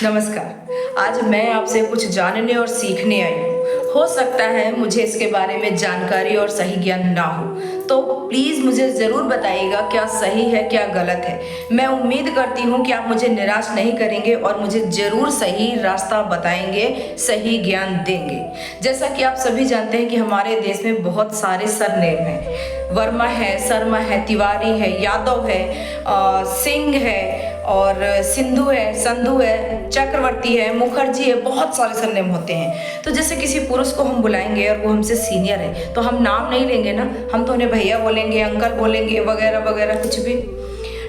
नमस्कार। आज मैं आपसे कुछ जानने और सीखने आई हूँ। हो सकता है मुझे इसके बारे में जानकारी और सही ज्ञान ना हो, तो प्लीज़ मुझे ज़रूर बताइएगा क्या सही है क्या गलत है। मैं उम्मीद करती हूँ कि आप मुझे निराश नहीं करेंगे और मुझे ज़रूर सही रास्ता बताएंगे, सही ज्ञान देंगे। जैसा कि आप सभी जानते हैं कि हमारे देश में बहुत सारे सरनेम हैं। वर्मा है, शर्मा है, तिवारी है, यादव है, सिंह है और सिंधु है, संधू है, चक्रवर्ती है, मुखर्जी है, बहुत सारे सरनेम होते हैं। तो जैसे किसी पुरुष को हम बुलाएंगे और वो हमसे सीनियर है तो हम नाम नहीं लेंगे ना, हम तो उन्हें भैया बोलेंगे, अंकल बोलेंगे, वगैरह वगैरह, कुछ भी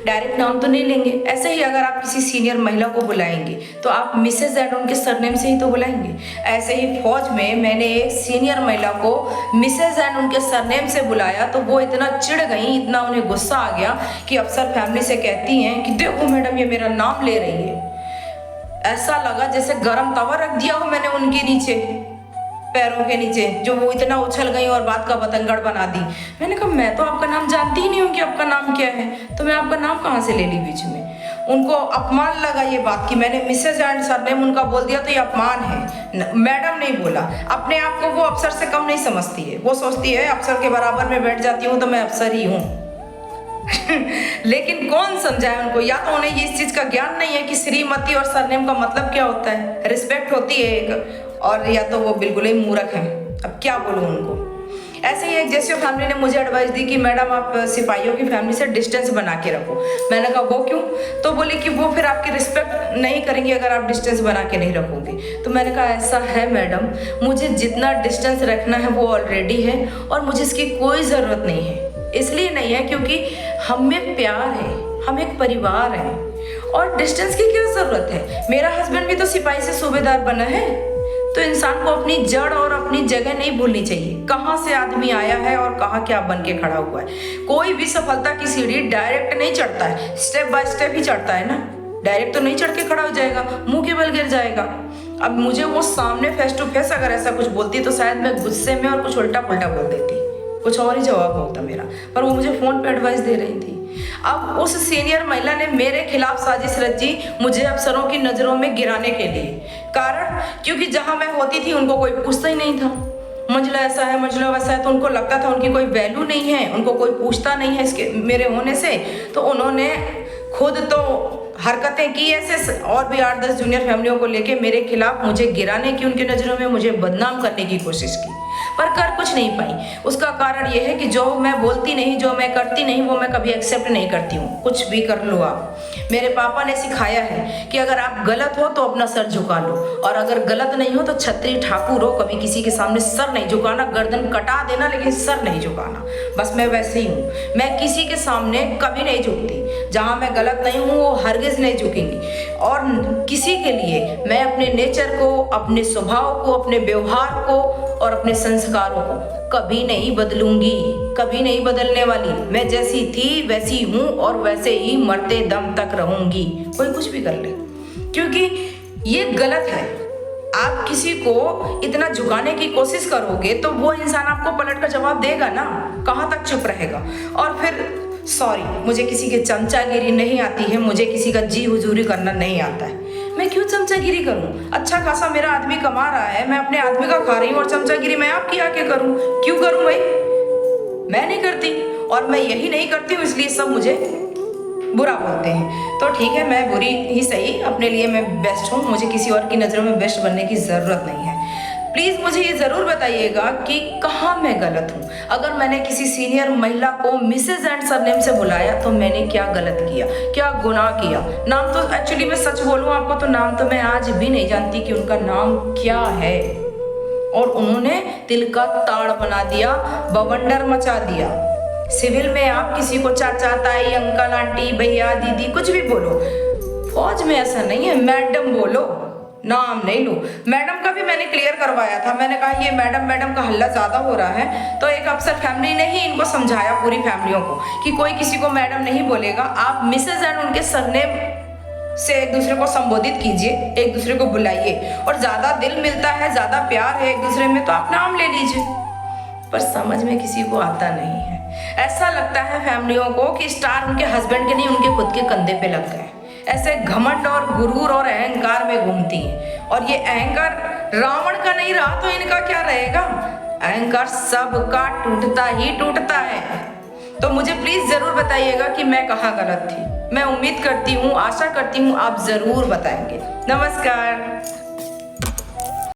डायरेक्ट नाम तो नहीं लेंगे। ऐसे ही अगर आप किसी सीनियर महिला को बुलाएंगे तो आप मिसेज एंड उनके सरनेम से ही तो बुलाएंगे। ऐसे ही फौज में मैंने एक सीनियर महिला को मिसेज एंड उनके सरनेम से बुलाया तो वो इतना चिढ़ गई, इतना उन्हें गुस्सा आ गया कि अफसर फैमिली से कहती हैं कि देखो मैडम ये मेरा नाम ले रही है। ऐसा लगा जैसे गरम तवा रख दिया हो मैंने उनके नीचे, पैरों के नीचे, जो वो इतना उछल गई और बात का बतंगड़ बना दी। मैंने कहा मैं तो आपका नाम जानती ही नहीं हूँ कि आपका नाम क्या है, तो मैं आपका नाम कहाँ से ले ली बीच में। उनको अपमान लगा ये बात कि मैंने मिसेज एंड सरनेम उनका बोल दिया तो ये अपमान है। मैडम नहीं बोला। अपने आप को वो अफसर से कम नहीं समझती है, वो सोचती है अफसर के बराबर में बैठ जाती हूँ तो मैं अफसर ही हूँ। लेकिन कौन समझाए उनको, या तो उन्हें इस चीज का ज्ञान नहीं है कि श्रीमती और सरनेम का मतलब क्या होता है, रिस्पेक्ट होती है एक, और या तो वो बिल्कुल ही मूर्ख हैं। अब क्या बोलूं उनको। ऐसे ही एक जैसे फैमिली ने मुझे एडवाइस दी कि मैडम आप सिपाहियों की फैमिली से डिस्टेंस बना के रखो। मैंने कहा वो क्यों? तो बोली कि वो फिर आपकी रिस्पेक्ट नहीं करेंगे अगर आप डिस्टेंस बना के नहीं रखोगे। तो मैंने कहा ऐसा है मैडम, मुझे जितना डिस्टेंस रखना है वो ऑलरेडी है और मुझे इसकी कोई ज़रूरत नहीं है। इसलिए नहीं है क्योंकि हम में प्यार है, हम एक परिवार है और डिस्टेंस की क्या ज़रूरत है। मेरा हस्बैंड भी तो सिपाही से सूबेदार बना है। तो इंसान को अपनी जड़ और अपनी जगह नहीं भूलनी चाहिए, कहाँ से आदमी आया है और कहाँ क्या बन के खड़ा हुआ है। कोई भी सफलता की सीढ़ी डायरेक्ट नहीं चढ़ता है, स्टेप बाय स्टेप ही चढ़ता है ना। डायरेक्ट तो नहीं चढ़ के खड़ा हो जाएगा, मुंह के बल गिर जाएगा। अब मुझे वो सामने फेस टू फेस अगर ऐसा कुछ बोलती तो शायद मैं गुस्से में और कुछ उल्टा पुल्टा बोल देती, कुछ और ही जवाब होता मेरा, पर वो मुझे फोन पे एडवाइस दे रही थी। अब उस सीनियर महिला ने मेरे खिलाफ साजिश रची, मुझे अफसरों की नज़रों में गिराने के लिए। कारण क्योंकि जहां मैं होती थी उनको कोई पूछता ही नहीं था। मंझला ऐसा है, मंझला वैसा है, तो उनको लगता था उनकी कोई वैल्यू नहीं है, उनको कोई पूछता नहीं है इसके मेरे होने से। तो उन्होंने खुद तो हरकतें की ऐसे, और भी 8-10 जूनियर फैमिलियों को लेके मेरे खिलाफ मुझे गिराने की, उनकी नज़रों में मुझे बदनाम करने की कोशिश की, पर कर कुछ नहीं पाई। उसका कारण यह है कि जो मैं बोलती नहीं, जो मैं करती नहीं, वो मैं कभी एक्सेप्ट नहीं करती हूँ। कुछ भी कर लो आप। मेरे पापा ने सिखाया है कि अगर आप गलत हो तो अपना सर झुका लो, और अगर गलत नहीं हो तो छत्री ठाकुर हो, कभी किसी के सामने सर नहीं झुकाना, गर्दन कटा देना लेकिन सर नहीं झुकाना। बस मैं वैसे ही हूँ, मैं किसी के सामने कभी नहीं झुकती। जहाँ मैं गलत नहीं हूँ वो हरगिज नहीं झुकेंगी। और किसी के लिए मैं अपने नेचर को, अपने स्वभाव को, अपने व्यवहार को और अपने संस्कारों को कभी नहीं बदलूंगी, कभी नहीं बदलने वाली। मैं जैसी थी वैसी हूँ और वैसे ही मरते दम तक रहूंगी, कोई कुछ भी कर ले, क्योंकि ये गलत है। आप किसी को इतना झुकाने की कोशिश करोगे तो वो इंसान आपको पलट कर जवाब देगा ना, कहाँ तक चुप रहेगा। और फिर सॉरी, मुझे किसी की चमचागिरी नहीं आती है, मुझे किसी का जी हुजूरी करना नहीं आता है। मैं क्यों चमचागिरी करूं? अच्छा खासा मेरा आदमी कमा रहा है, मैं अपने आदमी का खा रही हूँ और चमचागिरी मैं आपकी आके करूं? क्यों करूं भाई? मैं नहीं करती, और मैं यही नहीं करती हूँ इसलिए सब मुझे बुरा बोलते हैं। तो ठीक है, मैं बुरी ही सही, अपने लिए मैं बेस्ट हूँ, मुझे किसी और की नज़रों में बेस्ट बनने की ज़रूरत नहीं है। प्लीज़ मुझे ये ज़रूर बताइएगा कि कहाँ मैं गलत हूँ। अगर मैंने किसी सीनियर महिला को मिसेज एंड सरनेम से बुलाया तो मैंने क्या गलत किया, क्या गुनाह किया? नाम तो एक्चुअली मैं सच बोलूँ आपको तो नाम तो मैं आज भी नहीं जानती कि उनका नाम क्या है, और उन्होंने दिल का ताड़ बना दिया, बवंडर मचा दिया। सिविल में आप किसी को चाचा, ताई, अंकल, आंटी, भैया, दीदी कुछ भी बोलो, फौज में ऐसा नहीं है, मैडम बोलो, नाम नहीं लो। मैडम का भी मैंने क्लियर करवाया था, मैंने कहा ये मैडम मैडम का हल्ला ज़्यादा हो रहा है, तो एक अफसर फैमिली ने ही इनको समझाया, पूरी फैमिलियों को, कि कोई किसी को मैडम नहीं बोलेगा, आप मिसेज एंड उनके सरनेम से एक दूसरे को संबोधित कीजिए, एक दूसरे को बुलाइए, और ज़्यादा दिल मिलता है, ज़्यादा प्यार है एक दूसरे में तो आप नाम ले लीजिए। पर समझ में किसी को आता नहीं है। ऐसा लगता है फैमिलियों को कि स्टार उनके हस्बैंड के नहीं, उनके खुद के कंधे पे लग गए। ऐसे घमंड और गुरूर और अहंकार में घूमती हैं। और ये अहंकार रावण का नहीं रहा तो इनका क्या रहेगा? अहंकार सबका टूटता ही टूटता है। तो मुझे प्लीज जरूर बताइएगा कि मैं कहाँ गलत थी। मैं उम्मीद करती हूँ, आशा करती हूँ आप जरूर बताएंगे। नमस्कार।